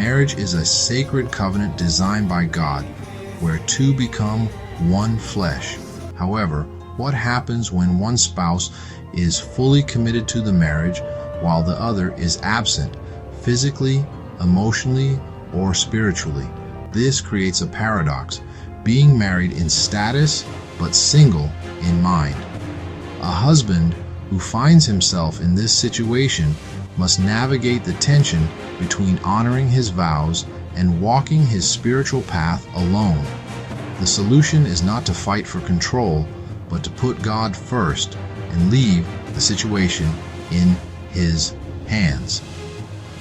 Marriage is a sacred covenant designed by God, where two become one flesh. However, what happens when one spouse is fully committed to the marriage while the other is absent, physically, emotionally, or spiritually? This creates a paradox, being married in status but single in mind. A husband who finds himself in this situation must navigate the tension between honoring his vows and walking his spiritual path alone. The solution is not to fight for control, but to put God first and leave the situation in His hands.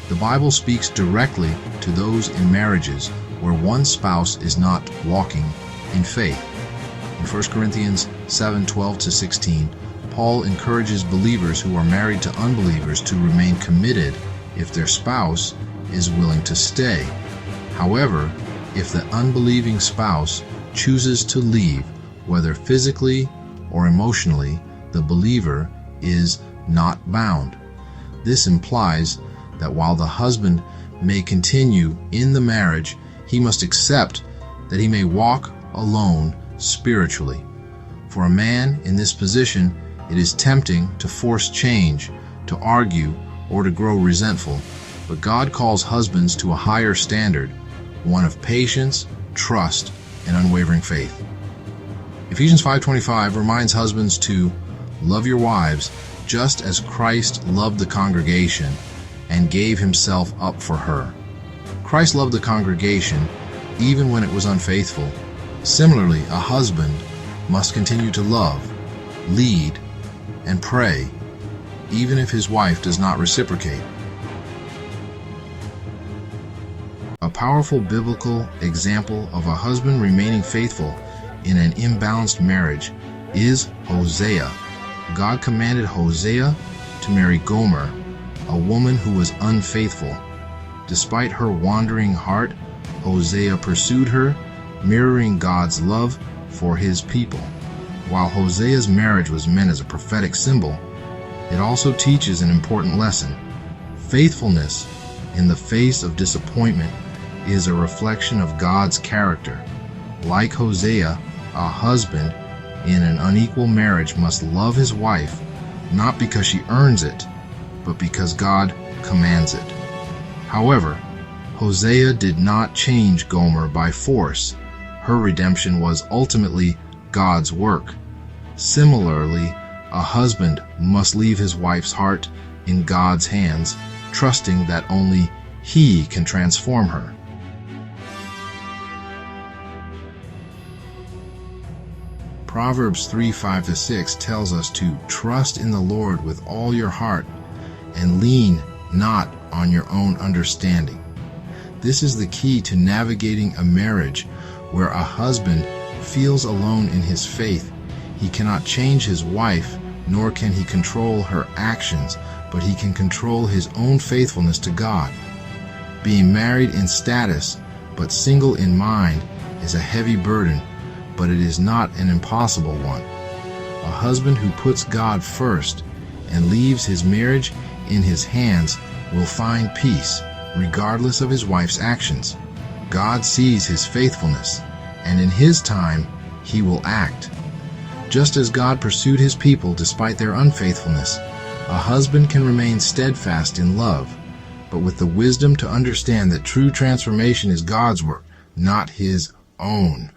The Bible speaks directly to those in marriages where one spouse is not walking in faith. In 1 Corinthians 7:12-16, Paul encourages believers who are married to unbelievers to remain committed if their spouse is willing to stay. However, if the unbelieving spouse chooses to leave, whether physically or emotionally, the believer is not bound. This implies that while the husband may continue in the marriage, he must accept that he may walk alone spiritually. For a man in this position, it is tempting to force change, to argue, or to grow resentful. But God calls husbands to a higher standard, one of patience, trust, and unwavering faith. Ephesians 5:25 reminds husbands to love your wives just as Christ loved the congregation and gave himself up for her. Christ loved the congregation even when it was unfaithful. Similarly, a husband must continue to love, lead, and pray, even if his wife does not reciprocate. A powerful biblical example of a husband remaining faithful in an imbalanced marriage is Hosea. God commanded Hosea to marry Gomer, a woman who was unfaithful. Despite her wandering heart, Hosea pursued her, mirroring God's love for his people. While Hosea's marriage was meant as a prophetic symbol, it also teaches an important lesson. Faithfulness in the face of disappointment is a reflection of God's character. Like Hosea, a husband in an unequal marriage must love his wife, not because she earns it, but because God commands it. However, Hosea did not change Gomer by force. Her redemption was ultimately God's work. Similarly, a husband must leave his wife's heart in God's hands, trusting that only He can transform her. Proverbs 3:5-6 tells us to trust in the Lord with all your heart and lean not on your own understanding. This is the key to navigating a marriage where a husband feels alone in his faith. He cannot change his wife, nor can he control her actions, but he can control his own faithfulness to God. Being married in status, but single in mind, is a heavy burden, but it is not an impossible one. A husband who puts God first and leaves his marriage in his hands will find peace, regardless of his wife's actions. God sees his faithfulness, and in His time, He will act. Just as God pursued His people despite their unfaithfulness, a husband can remain steadfast in love, but with the wisdom to understand that true transformation is God's work, not his own.